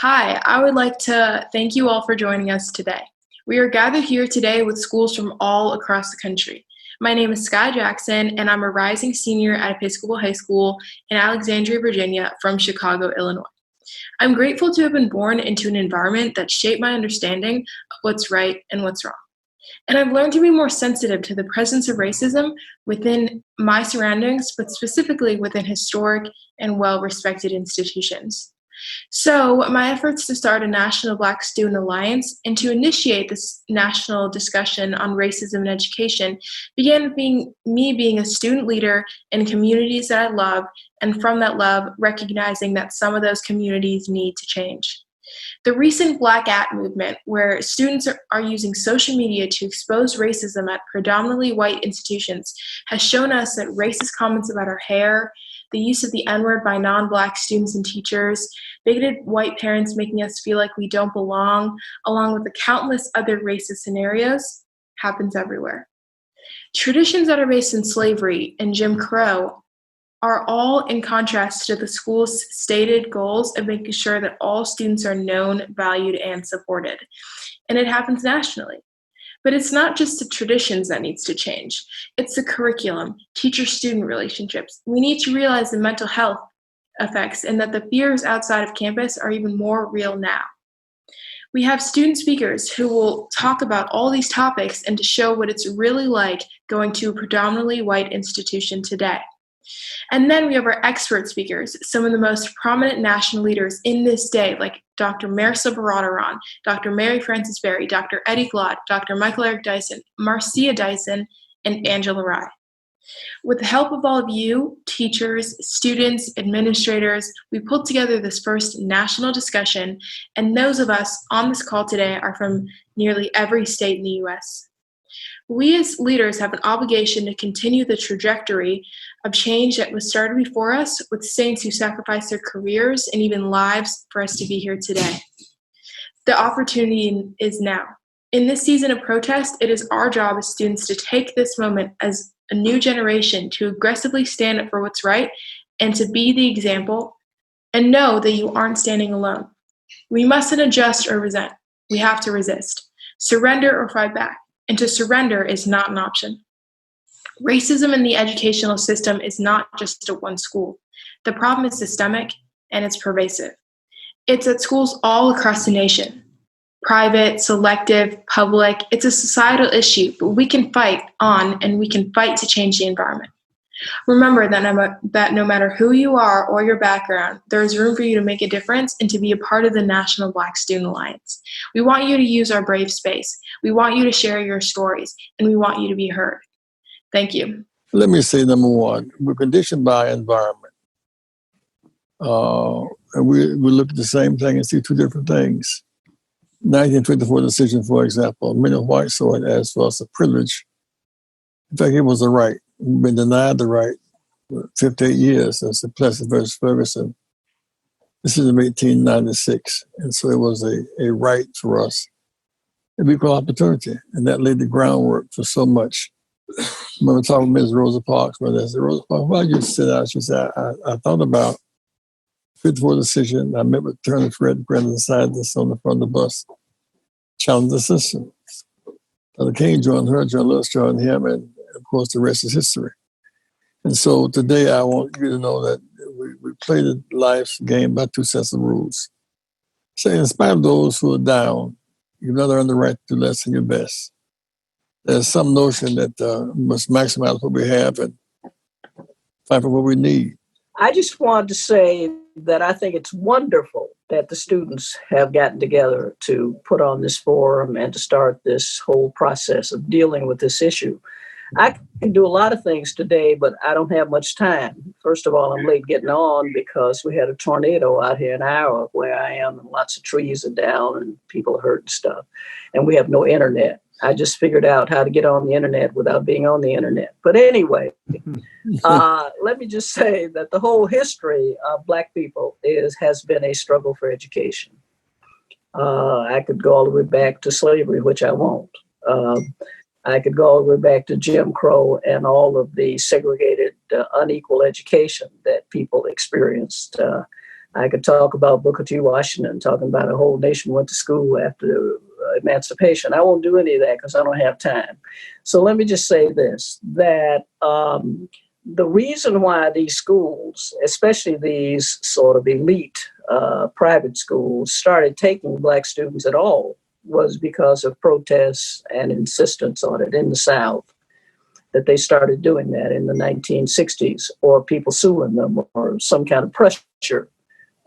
Hi, I would like to thank you all for joining us today. We are gathered here today with schools from all across the country. My name is Skye Jackson, and I'm a rising senior at Episcopal High School in Alexandria, Virginia, from Chicago, Illinois. I'm grateful to have been born into an environment that shaped my understanding of what's right and what's wrong. And I've learned to be more sensitive to the presence of racism within my surroundings, but specifically within historic and well-respected institutions. So my efforts to start a National Black Student Alliance and to initiate this national discussion on racism in education began with me being a student leader in communities that I love, and from that love, recognizing that some of those communities need to change. The recent Black At movement, where students are using social media to expose racism at predominantly white institutions, has shown us that racist comments about our hair, the use of the N-word by non-Black students and teachers, bigoted white parents making us feel like we don't belong, along with the countless other racist scenarios, happens everywhere. Traditions that are based in slavery and Jim Crow are all in contrast to the school's stated goals of making sure that all students are known, valued, and supported. And it happens nationally. But it's not just the traditions that needs to change. It's the curriculum, teacher-student relationships. We need to realize the mental health effects and that the fears outside of campus are even more real now. We have student speakers who will talk about all these topics and to show what it's really like going to a predominantly white institution today. And then we have our expert speakers, some of the most prominent national leaders in this day, like Dr. Marisol Baradaran, Dr. Mary Frances Berry, Dr. Eddie Glaude, Dr. Michael Eric Dyson, Marcia Dyson, and Angela Rye. With the help of all of you, teachers, students, administrators, we pulled together this first national discussion, and those of us on this call today are from nearly every state in the U.S. We as leaders have an obligation to continue the trajectory of change that was started before us with saints who sacrificed their careers and even lives for us to be here today. The opportunity is now. In this season of protest, it is our job as students to take this moment as a new generation to aggressively stand up for what's right and to be the example and know that you aren't standing alone. We mustn't adjust or resent. We have to resist, surrender or fight back. And to surrender is not an option. Racism in the educational system is not just at one school. The problem is systemic and it's pervasive. It's at schools all across the nation. Private, selective, public, it's a societal issue, but we can fight on and we can fight to change the environment. Remember that no matter who you are or your background, there is room for you to make a difference and to be a part of the National Black Student Alliance. We want you to use our brave space. We want you to share your stories, and we want you to be heard. Thank you. Let me say, number one, we're conditioned by environment. And we look at the same thing and see two different things. 1924 decision, for example, many whites saw it as for us a privilege. In fact, it was a right. We've been denied the right for 58 years since the Plessy versus Ferguson. This is in 1896. And so it was a right for us, an equal opportunity. And that laid the groundwork for so much. I remember talking with Ms. Rosa Parks, where I said, Rosa Parks, why did you sit out? She said, I thought about 54 decision. I met with Turner Fred, Brendan scientists on the front of the bus, challenged the system. Dr. King joined her, John Lewis joined him, and of course, the rest is history. And so today I want you to know that we play the life's game by two sets of rules. So in spite of those who are down, you've never earned the right to do less than your best. There's some notion that we must maximize what we have and fight for what we need. I just wanted to say that I think it's wonderful that the students have gotten together to put on this forum and to start this whole process of dealing with this issue. I can do a lot of things today, but I don't have much time. First of all, I'm late getting on because we had a tornado out here an hour where I am, and lots of trees are down and people are hurt and stuff. And we have no internet. I just figured out how to get on the internet without being on the internet. But anyway, let me just say that the whole history of Black people has been a struggle for education. I could go all the way back to slavery, which I won't. I could go all the way back to Jim Crow and all of the segregated, unequal education that people experienced I could talk about Booker T. Washington, talking about a whole nation went to school after emancipation. I won't do any of that because I don't have time. So let me just say this, that the reason why these schools, especially these sort of elite private schools, started taking Black students at all was because of protests and insistence on it in the South, that they started doing that in the 1960s, or people suing them, or some kind of pressure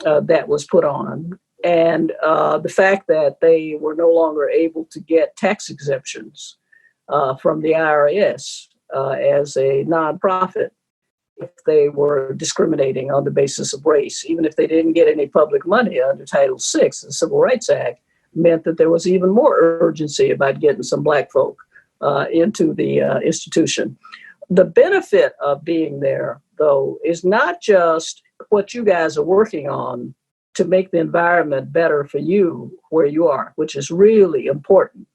that was put on. And the fact that they were no longer able to get tax exemptions from the IRS as a nonprofit if they were discriminating on the basis of race, even if they didn't get any public money under Title VI, the Civil Rights Act, meant that there was even more urgency about getting some Black folk into the institution. The benefit of being there, though, is not just what you guys are working on to make the environment better for you where you are, which is really important.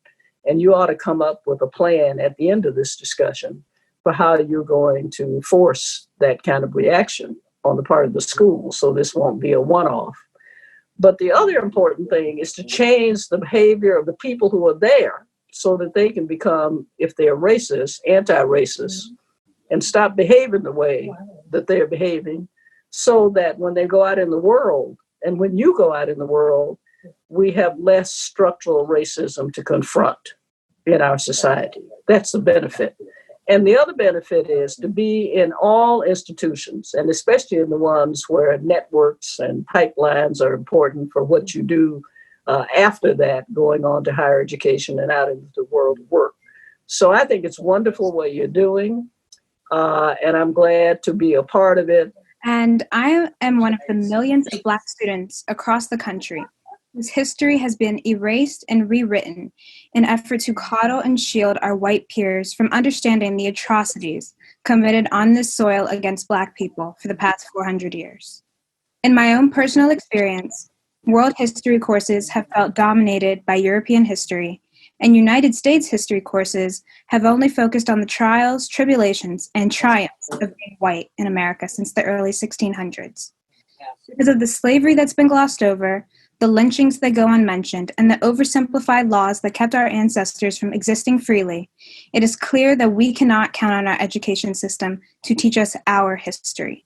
And you ought to come up with a plan at the end of this discussion for how you're going to force that kind of reaction on the part of the school, so this won't be a one-off. But the other important thing is to change the behavior of the people who are there so that they can become, if they're racist, anti-racist, and stop behaving the way that they're behaving, so that when they go out in the world, and when you go out in the world, we have less structural racism to confront in our society. That's the benefit. And the other benefit is to be in all institutions, and especially in the ones where networks and pipelines are important for what you do after that, going on to higher education and out into the world of work. So I think it's wonderful what you're doing, and I'm glad to be a part of it. And I am one of the millions of Black students across the country whose history has been erased and rewritten in effort to coddle and shield our white peers from understanding the atrocities committed on this soil against Black people for the past 400 years. In my own personal experience, world history courses have felt dominated by European history, and United States history courses have only focused on the trials, tribulations, and triumphs of being white in America since the early 1600s. Because of the slavery that's been glossed over, the lynchings that go unmentioned, and the oversimplified laws that kept our ancestors from existing freely, it is clear that we cannot count on our education system to teach us our history.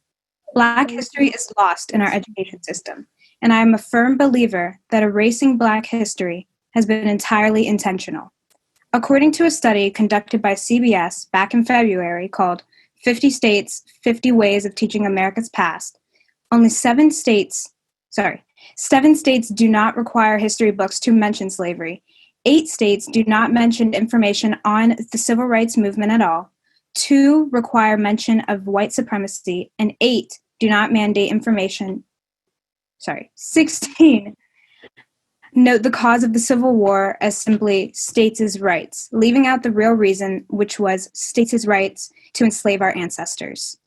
Black history is lost in our education system, and I am a firm believer that erasing Black history has been entirely intentional. According to a study conducted by CBS back in February called 50 States, 50 Ways of Teaching America's Past, only 7 states do not require history books to mention slavery. 8 states do not mention information on the civil rights movement at all. 2 require mention of white supremacy, and 8 do not mandate information. 16 note the cause of the Civil War as simply states' rights, leaving out the real reason, which was states' rights to enslave our ancestors.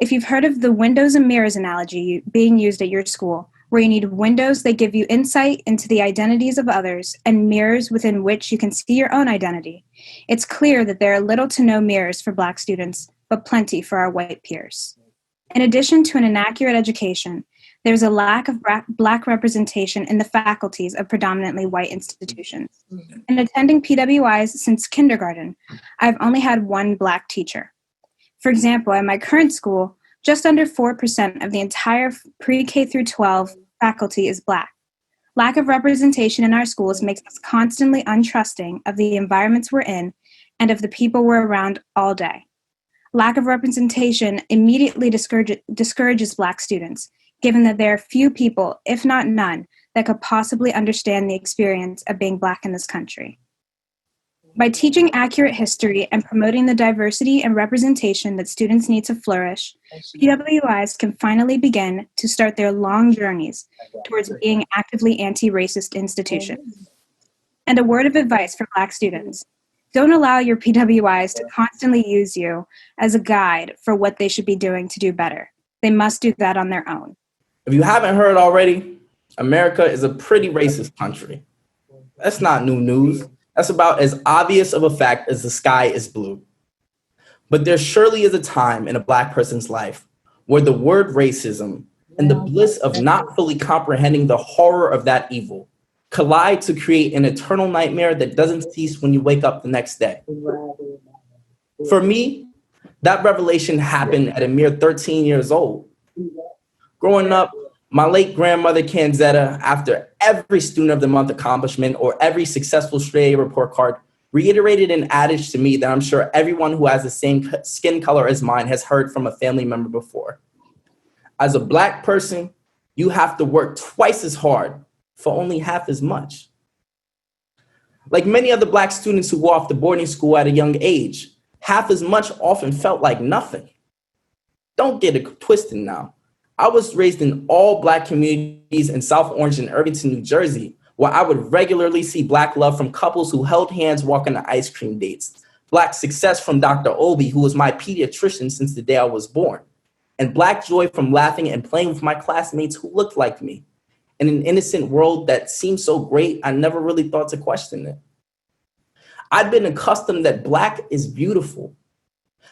If you've heard of the windows and mirrors analogy being used at your school, where you need windows that give you insight into the identities of others and mirrors within which you can see your own identity, it's clear that there are little to no mirrors for Black students, but plenty for our white peers. In addition to an inaccurate education, there's a lack of Black representation in the faculties of predominantly white institutions. In attending PWIs since kindergarten, I've only had one Black teacher. For example, at my current school, just under 4% of the entire pre-K through 12 faculty is Black. Lack of representation in our schools makes us constantly untrusting of the environments we're in and of the people we're around all day. Lack of representation immediately discourages Black students, given that there are few people, if not none, that could possibly understand the experience of being Black in this country. By teaching accurate history and promoting the diversity and representation that students need to flourish, PWIs can finally begin to start their long journeys towards being actively anti-racist institutions. And a word of advice for Black students: don't allow your PWIs to constantly use you as a guide for what they should be doing to do better. They must do that on their own. If you haven't heard already, America is a pretty racist country. That's not new news. That's about as obvious of a fact as the sky is blue. But there surely is a time in a Black person's life where the word racism and the bliss of not fully comprehending the horror of that evil collide to create an eternal nightmare that doesn't cease when you wake up the next day. For me, that revelation happened at a mere 13 years old. Growing up, my late grandmother Canzetta, after every Student of the Month accomplishment or every successful straight A report card, reiterated an adage to me that I'm sure everyone who has the same skin color as mine has heard from a family member before. As a Black person, you have to work twice as hard for only half as much. Like many other Black students who go off to boarding school at a young age, half as much often felt like nothing. Don't get it twisted now. I was raised in all Black communities in South Orange and Irvington, New Jersey, where I would regularly see Black love from couples who held hands walking to ice cream dates, Black success from Dr. Obi, who was my pediatrician since the day I was born, and Black joy from laughing and playing with my classmates who looked like me. In an innocent world that seemed so great, I never really thought to question it. I'd been accustomed that Black is beautiful.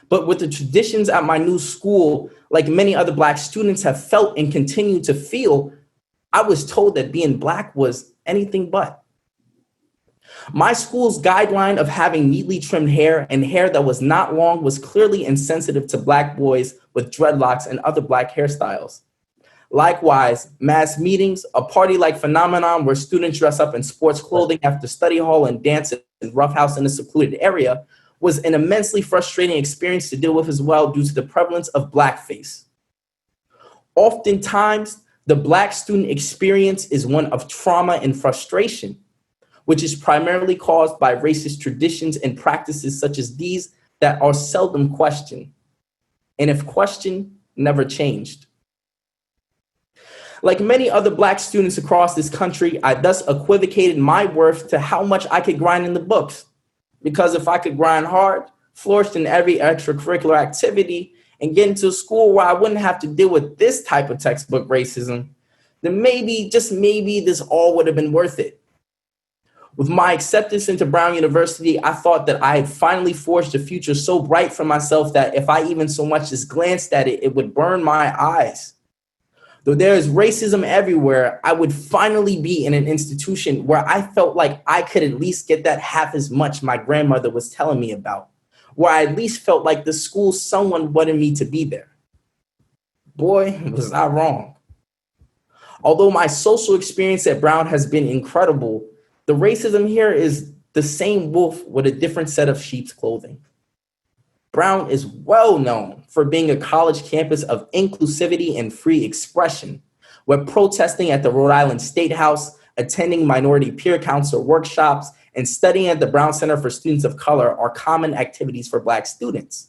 But with the traditions at my new school, like many other Black students have felt and continue to feel, I was told that being Black was anything but. My school's guideline of having neatly trimmed hair and hair that was not long was clearly insensitive to Black boys with dreadlocks and other Black hairstyles. Likewise, mass meetings, a party-like phenomenon where students dress up in sports clothing after study hall and dance and roughhouse in a secluded area, was an immensely frustrating experience to deal with as well due to the prevalence of blackface. Oftentimes, the Black student experience is one of trauma and frustration, which is primarily caused by racist traditions and practices such as these that are seldom questioned, and if questioned, never changed. Like many other Black students across this country, I thus equivocated my worth to how much I could grind in the books. Because if I could grind hard, flourish in every extracurricular activity, and get into a school where I wouldn't have to deal with this type of textbook racism, then maybe, just maybe, this all would have been worth it. With my acceptance into Brown University, I thought that I had finally forged a future so bright for myself that if I even so much as glanced at it, it would burn my eyes. Though there is racism everywhere, I would finally be in an institution where I felt like I could at least get that half as much my grandmother was telling me about, where I at least felt like the school someone wanted me to be there. Boy, was I wrong. Although my social experience at Brown has been incredible, the racism here is the same wolf with a different set of sheep's clothing. Brown is well known for being a college campus of inclusivity and free expression, where protesting at the Rhode Island State House, attending minority peer council workshops, and studying at the Brown Center for Students of Color are common activities for Black students.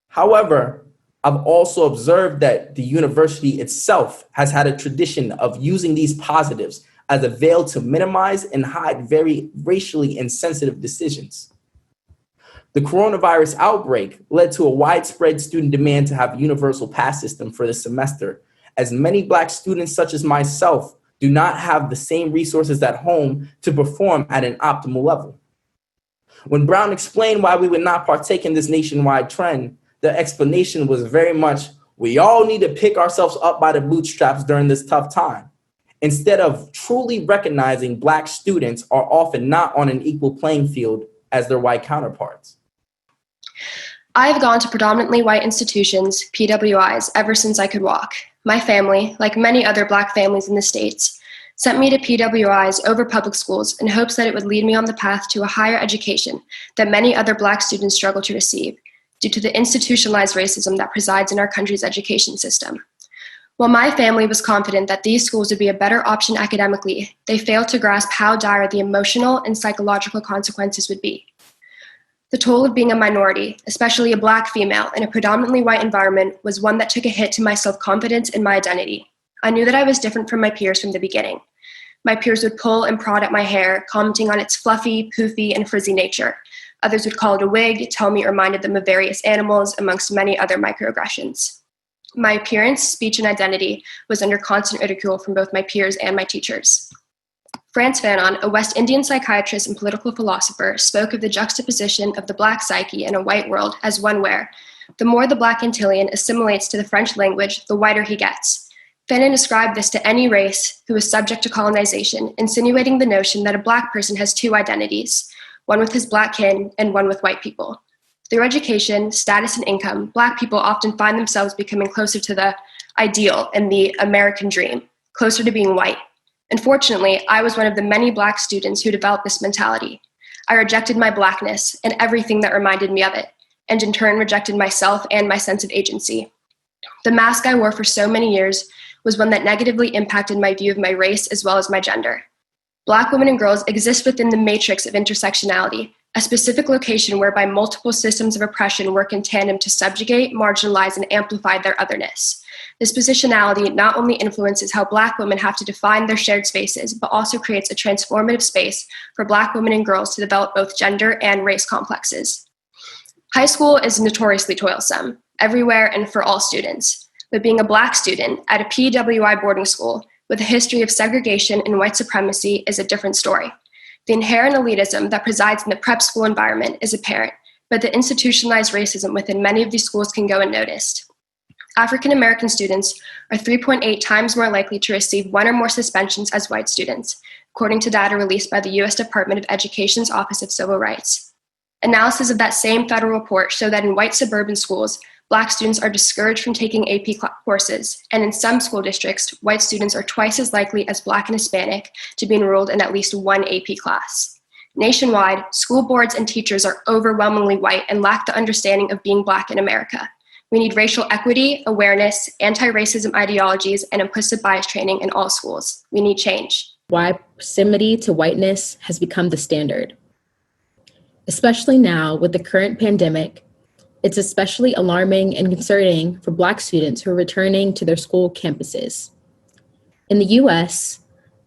However, I've also observed that the university itself has had a tradition of using these positives as a veil to minimize and hide very racially insensitive decisions. The coronavirus outbreak led to a widespread student demand to have a universal pass system for the semester, as many Black students such as myself do not have the same resources at home to perform at an optimal level. When Brown explained why we would not partake in this nationwide trend, the explanation was very much, we all need to pick ourselves up by the bootstraps during this tough time, instead of truly recognizing Black students are often not on an equal playing field as their white counterparts. I have gone to predominantly white institutions, PWIs, ever since I could walk. My family, like many other Black families in the States, sent me to PWIs over public schools in hopes that it would lead me on the path to a higher education that many other Black students struggle to receive due to the institutionalized racism that presides in our country's education system. While my family was confident that these schools would be a better option academically, they failed to grasp how dire the emotional and psychological consequences would be. The toll of being a minority, especially a Black female in a predominantly white environment, was one that took a hit to my self-confidence and my identity. I knew that I was different from my peers from the beginning. My peers would pull and prod at my hair, commenting on its fluffy, poofy, and frizzy nature. Others would call it a wig, tell me it reminded them of various animals, amongst many other microaggressions. My appearance, speech, and identity was under constant ridicule from both my peers and my teachers. Frantz Fanon, a West Indian psychiatrist and political philosopher, spoke of the juxtaposition of the Black psyche in a white world as one where, The more the Black Antillian assimilates to the French language, the whiter he gets. Fanon described this to any race who was subject to colonization, insinuating the notion that a Black person has two identities, one with his Black kin and one with white people. Through education, status, and income, Black people often find themselves becoming closer to the ideal and the American dream, closer to being white. Unfortunately, I was one of the many Black students who developed this mentality. I rejected my Blackness and everything that reminded me of it, and in turn rejected myself and my sense of agency. The mask I wore for so many years was one that negatively impacted my view of my race as well as my gender. Black women and girls exist within the matrix of intersectionality, a specific location whereby multiple systems of oppression work in tandem to subjugate, marginalize, and amplify their otherness. This positionality not only influences how Black women have to define their shared spaces, but also creates a transformative space for Black women and girls to develop both gender and race complexes. High school is notoriously toilsome, everywhere and for all students. But being a Black student at a PWI boarding school with a history of segregation and white supremacy is a different story. The inherent elitism that presides in the prep school environment is apparent, but the institutionalized racism within many of these schools can go unnoticed. African American students are 3.8 times more likely to receive one or more suspensions as white students, according to data released by the U.S. Department of Education's Office of Civil Rights. Analysis of that same federal report show that in white suburban schools, Black students are discouraged from taking AP courses, and in some school districts, white students are twice as likely as Black and Hispanic to be enrolled in at least one AP class. Nationwide, school boards and teachers are overwhelmingly white and lack the understanding of being Black in America. We need racial equity, awareness, anti-racism ideologies, and implicit bias training in all schools. We need change. Why proximity to whiteness has become the standard. Especially now with the current pandemic, it's especially alarming and concerning for Black students who are returning to their school campuses. In the US,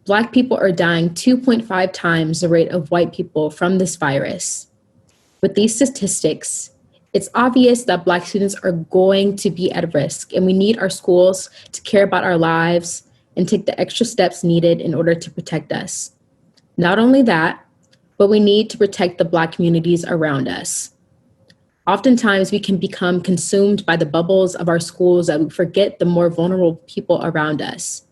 Black people are dying 2.5 times the rate of white people from this virus. With these statistics, it's obvious that Black students are going to be at risk, and we need our schools to care about our lives and take the extra steps needed in order to protect us. Not only that, but we need to protect the Black communities around us. Oftentimes, we can become consumed by the bubbles of our schools that we forget the more vulnerable people around us.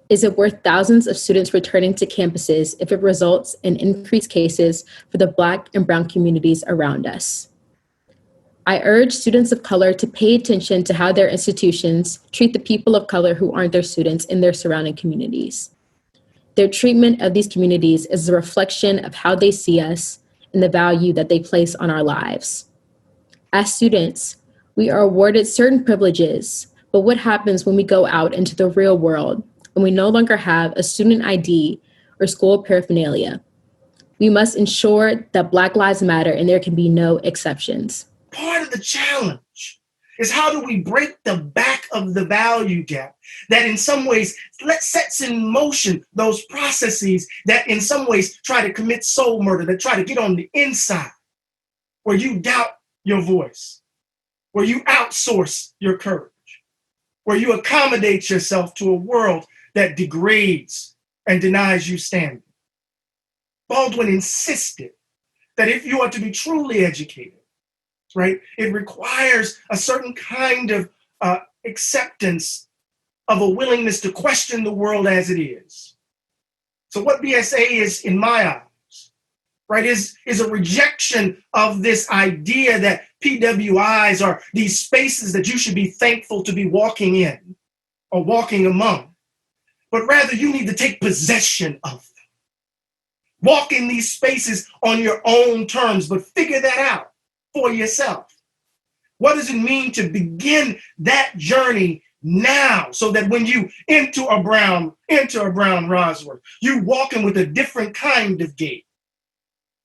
Is it worth thousands of students returning to campuses if it results in increased cases for the Black and brown communities around us? I urge students of color to pay attention to how their institutions treat the people of color who aren't their students in their surrounding communities. Their treatment of these communities is a reflection of how they see us and the value that they place on our lives. As students, we are awarded certain privileges, but what happens when we go out into the real world and we no longer have a student ID or school paraphernalia? We must ensure that Black Lives Matter and there can be no exceptions. Part of the challenge is how do we break the back of the value gap that in some ways sets in motion those processes that in some ways try to commit soul murder, that try to get on the inside, where you doubt your voice, where you outsource your courage, where you accommodate yourself to a world that degrades and denies you standing. Baldwin insisted that if you are to be truly educated, right, it requires a certain kind of acceptance of a willingness to question the world as it is. So what BSA is, in my eyes, right, is a rejection of this idea that PWIs are these spaces that you should be thankful to be walking in or walking among, but rather you need to take possession of them. Walk in these spaces on your own terms, but figure that out for yourself. What does it mean to begin that journey now, so that when you enter a brown Roysworth, you're walking with a different kind of gait?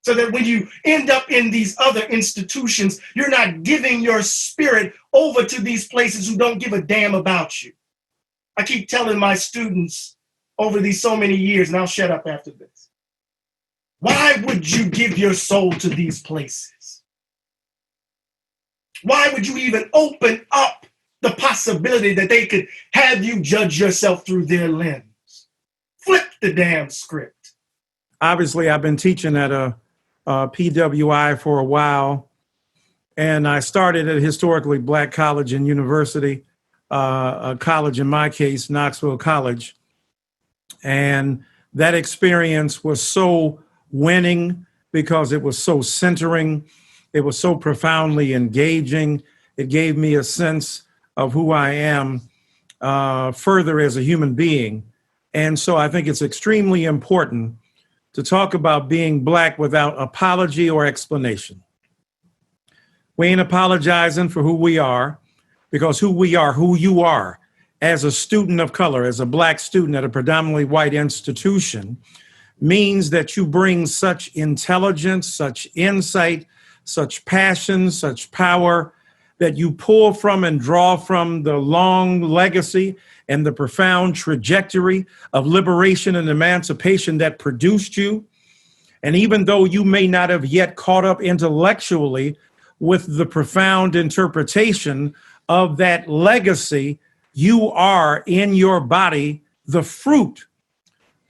So that when you end up in these other institutions, you're not giving your spirit over to these places who don't give a damn about you. I keep telling my students over these so many years, and I'll shut up after this. Why would you give your soul to these places? Why would you even open up the possibility that they could have you judge yourself through their lens? Flip the damn script. Obviously, I've been teaching at a PWI for a while, And I started at a historically black college and university, a college in my case, Knoxville College. And that experience was so winning because it was so centering. It was so profoundly engaging. It gave me a sense of who I am further as a human being. And so I think it's extremely important to talk about being Black without apology or explanation. We ain't apologizing for who we are, because who we are, who you are, as a student of color, as a Black student at a predominantly white institution, means that you bring such intelligence, such insight, such passion, such power, that you pull from and draw from the long legacy and the profound trajectory of liberation and emancipation that produced you. And even though you may not have yet caught up intellectually with the profound interpretation of that legacy, you are in your body the fruit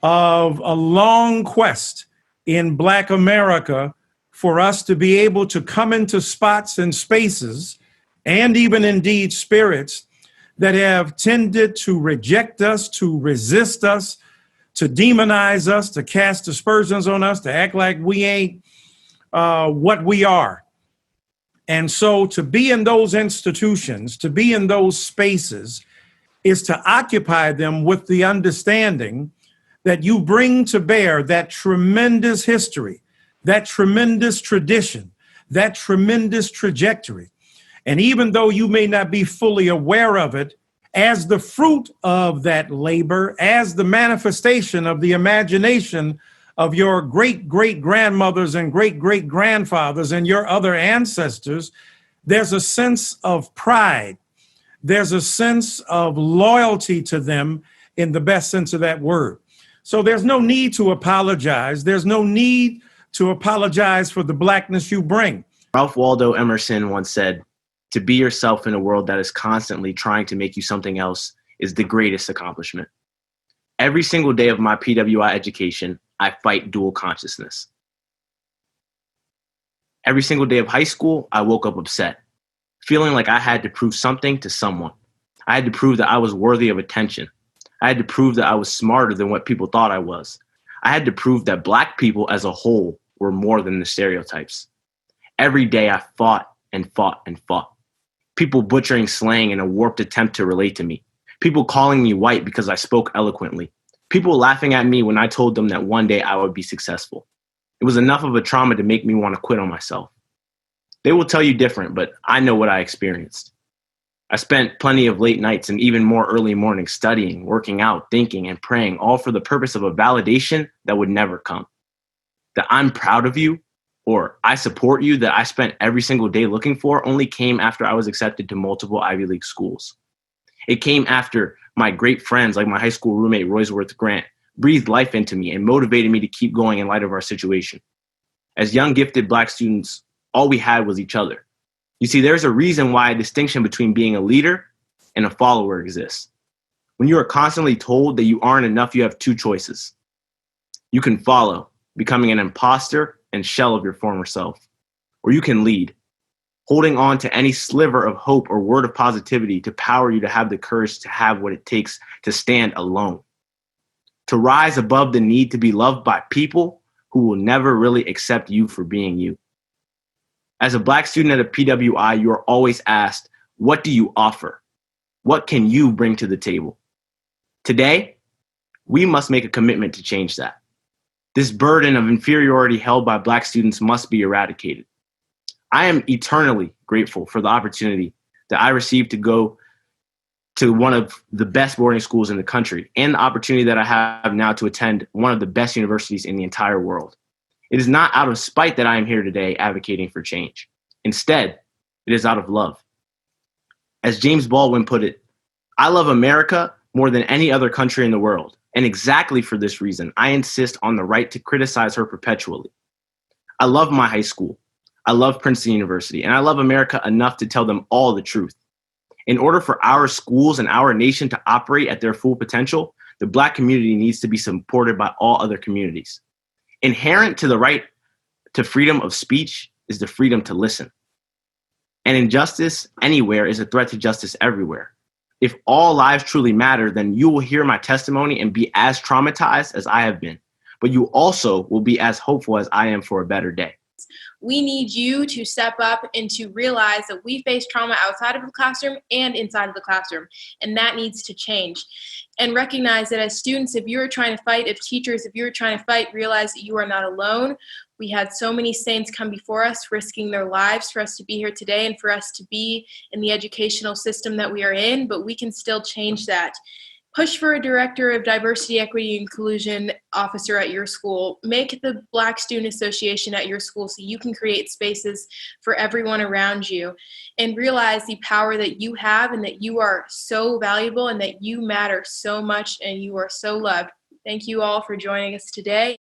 of a long quest in Black America for us to be able to come into spots and spaces, and even indeed spirits, that have tended to reject us, to resist us, to demonize us, to cast aspersions on us, to act like we ain't what we are. And so to be in those institutions, to be in those spaces, is to occupy them with the understanding that you bring to bear that tremendous history, that tremendous tradition, that tremendous trajectory. And even though you may not be fully aware of it, as the fruit of that labor, as the manifestation of the imagination of your great-great-grandmothers and great-great-grandfathers and your other ancestors, there's a sense of pride. There's a sense of loyalty to them in the best sense of that word. So there's no need to apologize. There's no need to apologize for the Blackness you bring. Ralph Waldo Emerson once said, "To be yourself in a world that is constantly trying to make you something else is the greatest accomplishment." Every single day of my PWI education, I fight dual consciousness. Every single day of high school, I woke up upset, feeling like I had to prove something to someone. I had to prove that I was worthy of attention. I had to prove that I was smarter than what people thought I was. I had to prove that Black people as a whole were more than the stereotypes. Every day I fought and fought and fought. People butchering slang in a warped attempt to relate to me. People calling me white because I spoke eloquently. People laughing at me when I told them that one day I would be successful. It was enough of a trauma to make me want to quit on myself. They will tell you different, but I know what I experienced. I spent plenty of late nights and even more early mornings studying, working out, thinking, and praying, all for the purpose of a validation that would never come. That I'm proud of you, or I support you, that I spent every single day looking for, only came after I was accepted to multiple Ivy League schools. It came after my great friends, like my high school roommate, Roysworth Grant, breathed life into me and motivated me to keep going in light of our situation. As young, gifted Black students, all we had was each other. You see, there's a reason why a distinction between being a leader and a follower exists. When you are constantly told that you aren't enough, you have two choices. You can follow, becoming an imposter and shell of your former self, or you can lead, holding on to any sliver of hope or word of positivity to power you to have the courage to have what it takes to stand alone, to rise above the need to be loved by people who will never really accept you for being you. As a Black student at a PWI, you are always asked, what do you offer? What can you bring to the table? Today, we must make a commitment to change that. This burden of inferiority held by Black students must be eradicated. I am eternally grateful for the opportunity that I received to go to one of the best boarding schools in the country, and the opportunity that I have now to attend one of the best universities in the entire world. It is not out of spite that I am here today advocating for change. Instead, it is out of love. As James Baldwin put it, I love America more than any other country in the world. And exactly for this reason, I insist on the right to criticize her perpetually. I love my high school. I love Princeton University, and I love America enough to tell them all the truth. In order for our schools and our nation to operate at their full potential, the Black community needs to be supported by all other communities. Inherent to the right to freedom of speech is the freedom to listen. And injustice anywhere is a threat to justice everywhere. If all lives truly matter, then you will hear my testimony and be as traumatized as I have been. But you also will be as hopeful as I am for a better day. We need you to step up and to realize that we face trauma outside of the classroom and inside of the classroom, and that needs to change. And recognize that as students, if you're trying to fight, if teachers, if you're trying to fight, realize that you are not alone. We had so many saints come before us, risking their lives for us to be here today and for us to be in the educational system that we are in, but we can still change that. Push for a director of diversity, equity, and inclusion officer at your school. Make the Black Student Association at your school so you can create spaces for everyone around you. And realize the power that you have and that you are so valuable and that you matter so much and you are so loved. Thank you all for joining us today.